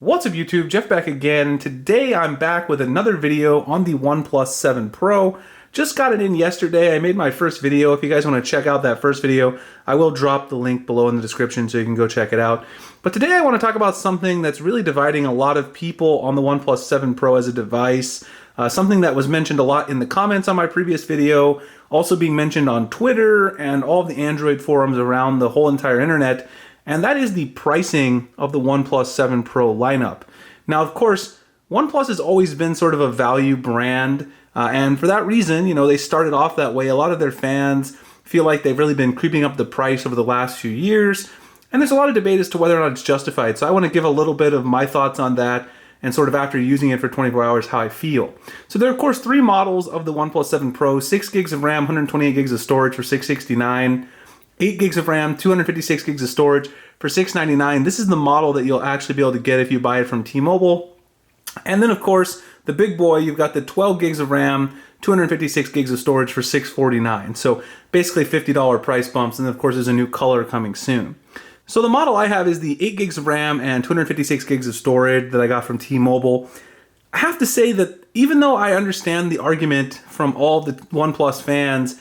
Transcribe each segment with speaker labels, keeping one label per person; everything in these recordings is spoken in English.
Speaker 1: What's up YouTube, Jeff back again. Today I'm back with another video on the OnePlus 7 Pro. Just got it in yesterday. I made my first video. If you guys want to check out that first video, I will drop the link below in the description so you can go check it out. But today I want to talk about something that's really dividing a lot of people on the OnePlus 7 Pro as a device. Something that was mentioned a lot in the comments on my previous video, also being mentioned on Twitter and all of the Android forums around the whole entire internet. And that is the pricing of the OnePlus 7 Pro lineup. Now, of course, OnePlus has always been sort of a value brand, and for that reason, you know, they started off that way. A lot of their fans feel like they've really been creeping up the price over the last few years, and there's a lot of debate as to whether or not it's justified. So I want to give a little bit of my thoughts on that, and sort of after using it for 24 hours, how I feel. So there are, of course, three models of the OnePlus 7 Pro: 6 gigs of RAM, 128 gigs of storage for $669. 8 gigs of RAM, 256 gigs of storage for $699. This is the model that you'll actually be able to get if you buy it from T-Mobile. And then, of course, the big boy, you've got the 12 gigs of RAM, 256 gigs of storage for $649. So basically $50 price bumps, and then, of course, there's a new color coming soon. So the model I have is the 8 gigs of RAM and 256 gigs of storage that I got from T-Mobile. I have to say that even though I understand the argument from all the OnePlus fans,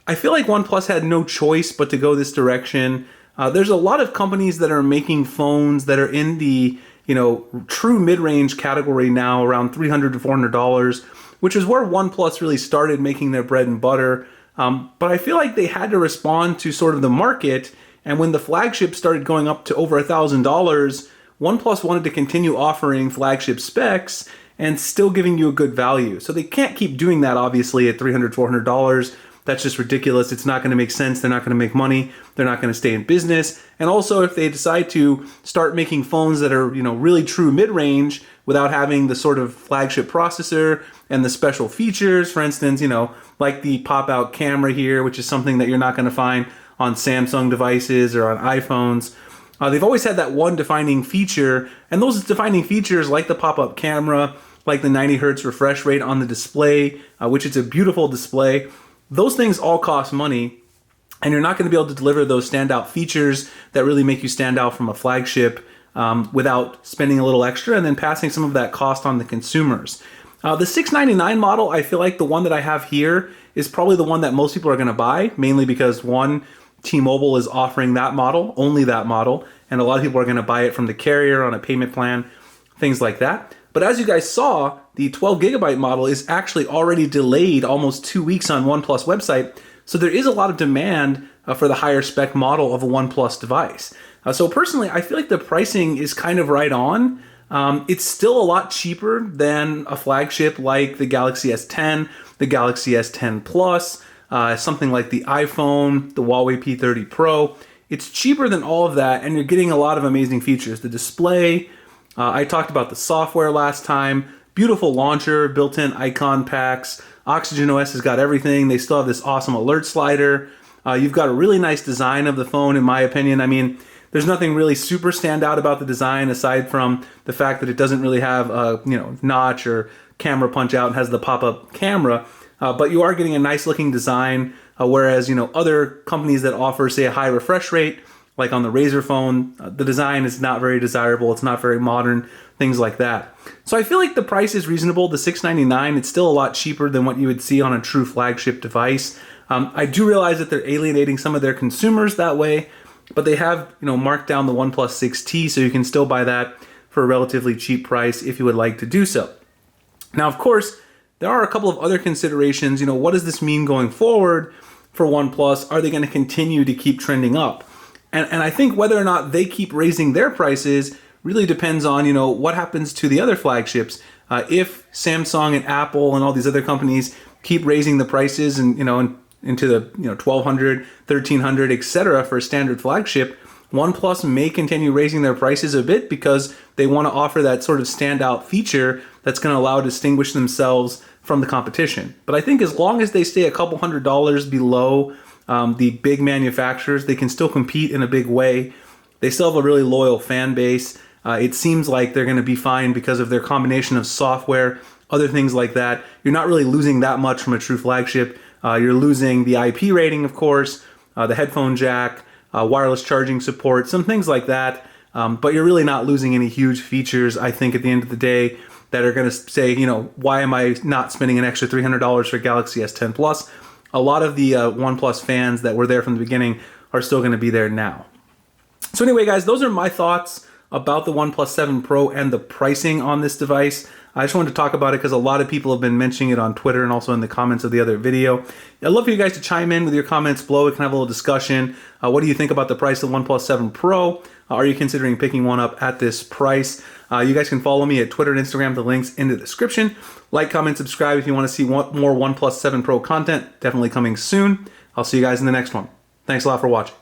Speaker 1: I feel like OnePlus had no choice but to go this direction. There's a lot of companies that are making phones that are in the, you know, true mid-range category now, around $300 to $400, which is where OnePlus really started making their bread and butter. But I feel like they had to respond to sort of the market, and when the flagship started going up to over $1,000, OnePlus wanted to continue offering flagship specs and still giving you a good value. So they can't keep doing that, obviously, at $300, $400. That's just ridiculous. It's not going to make sense. They're not going to make money. They're not going to stay in business. And also, if they decide to start making phones that are, you know, really true mid-range without having the sort of flagship processor and the special features, for instance, you know, like the pop-out camera here, which is something that you're not going to find on Samsung devices or on iPhones. They've always had that one defining feature, and those defining features, like the pop-up camera, like the 90 hertz refresh rate on the display, which is a beautiful display. Those things all cost money, and you're not going to be able to deliver those standout features that really make you stand out from a flagship without spending a little extra and then passing some of that cost on the consumers. The $699 model, I feel like the one that I have here is probably the one that most people are going to buy, mainly because, one, T-Mobile is offering that model, only that model, and a lot of people are going to buy it from the carrier on a payment plan, things like that. But as you guys saw, the 12 gigabyte model is actually already delayed almost 2 weeks on OnePlus website. So there is a lot of demand for the higher spec model of a OnePlus device. So personally, I feel like the pricing is kind of right on. It's still a lot cheaper than a flagship like the Galaxy S10, the Galaxy S10 Plus, something like the iPhone, the Huawei P30 Pro. It's cheaper than all of that, and you're getting a lot of amazing features. The display, I talked about the software last time. Beautiful launcher, built-in icon packs. Oxygen OS has got everything. They still have this awesome alert slider. You've got a really nice design of the phone, in my opinion. I mean, there's nothing really super standout about the design aside from the fact that it doesn't really have a, you know, notch or camera punch out and has the pop-up camera. But you are getting a nice looking design, whereas, you know, other companies that offer, say, a high refresh rate, like on the Razer phone, the design is not very desirable. It's not very modern, things like that. So I feel like the price is reasonable. The $699, it's still a lot cheaper than what you would see on a true flagship device. I do realize that they're alienating some of their consumers that way, but they have, you know, marked down the OnePlus 6T, so you can still buy that for a relatively cheap price if you would like to do so. Now, of course, there are a couple of other considerations. You know, what does this mean going forward for OnePlus? Are they going to continue to keep trending up? And I think whether or not they keep raising their prices really depends on, you know, what happens to the other flagships. If Samsung and Apple and all these other companies keep raising the prices and, you know, into the, you know, $1,200, $1,300, etc. for a standard flagship, OnePlus may continue raising their prices a bit because they want to offer that sort of standout feature that's going to allow to distinguish themselves from the competition. But I think as long as they stay a couple $100 below the big manufacturers, they can still compete in a big way. They still have a really loyal fan base. It seems like they're going to be fine because of their combination of software, other things like that. You're not really losing that much from a true flagship. You're losing the IP rating, of course, the headphone jack, wireless charging support, some things like that. but you're really not losing any huge features, I think, at the end of the day, that are going to say, you know, why am I not spending an extra $300 for Galaxy S10 Plus? A lot of the OnePlus fans that were there from the beginning are still going to be there now. So anyway, guys, those are my thoughts about the OnePlus 7 Pro and the pricing on this device. I just wanted to talk about it because a lot of people have been mentioning it on Twitter and also in the comments of the other video. I'd love for you guys to chime in with your comments below. We can have a little discussion. What do you think about the price of the OnePlus 7 Pro? Are you considering picking one up at this price? You guys can follow me at Twitter and Instagram. The link's in the description. Like, comment, subscribe if you want to see more OnePlus 7 Pro content. Definitely coming soon. I'll see you guys in the next one. Thanks a lot for watching.